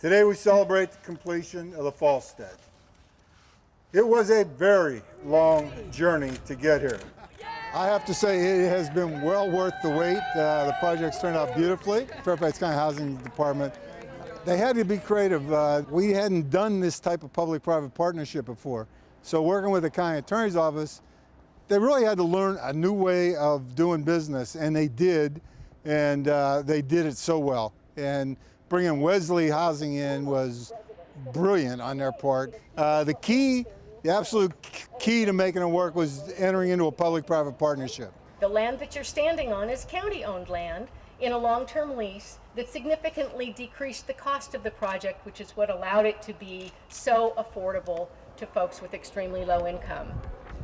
Today we celebrate the completion of the Fallstead. It was a very long journey to get here. I have to say it has been well worth the wait. The project's turned out beautifully. Fairfax County Housing Department, they had to be creative. We hadn't done this type of public-private partnership before. So working with the county attorney's office, they really had to learn a new way of doing business, and they did, and they did it so well. And bringing Wesley housing in was brilliant on their part. The absolute key to making it work was entering into a public-private partnership. The land that you're standing on is county-owned land in a long-term lease that significantly decreased the cost of the project, which is what allowed it to be so affordable to folks with extremely low income.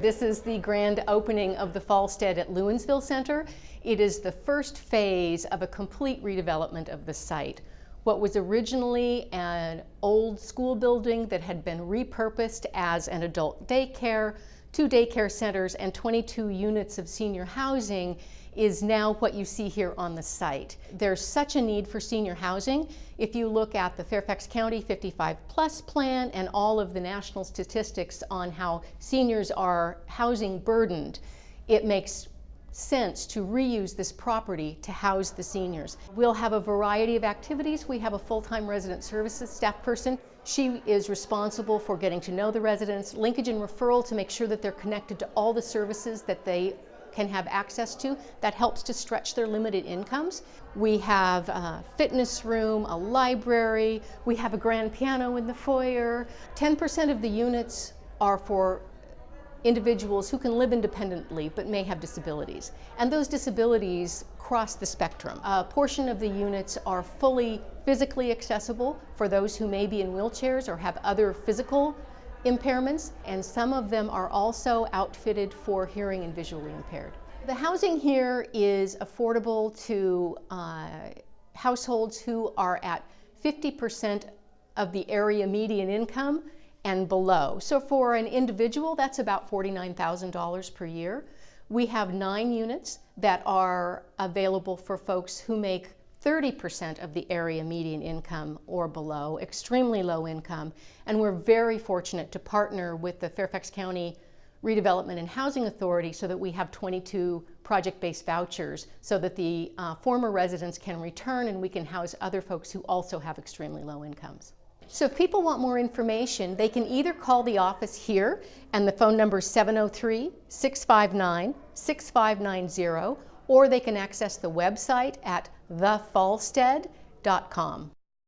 This is the grand opening of the Fallstead at Lewinsville Center. It is the first phase of a complete redevelopment of the site. What was originally an old school building that had been repurposed as an adult daycare, 2 daycare centers, and 22 units of senior housing is now what you see here on the site. There's such a need for senior housing. If you look at the Fairfax County 55+ plan and all of the national statistics on how seniors are housing burdened, it makes sense to reuse this property to house the seniors. We'll have a variety of activities. We have a full-time resident services staff person. She is responsible for getting to know the residents, linkage and referral to make sure that they're connected to all the services that they can have access to. That helps to stretch their limited incomes. We have a fitness room, a library, we have a grand piano in the foyer. 10% of the units are for individuals who can live independently but may have disabilities. And those disabilities cross the spectrum. A portion of the units are fully physically accessible for those who may be in wheelchairs or have other physical impairments, and some of them are also outfitted for hearing and visually impaired. The housing here is affordable to households who are at 50% of the area median income and below. So for an individual, that's about $49,000 per year. We have 9 units that are available for folks who make 30% of the area median income or below, extremely low income, and we're very fortunate to partner with the Fairfax County Redevelopment and Housing Authority so that we have 22 project-based vouchers so that the former residents can return and we can house other folks who also have extremely low incomes. So if people want more information, they can either call the office here, and the phone number is 703-659-6590, or they can access the website at thefallstead.com.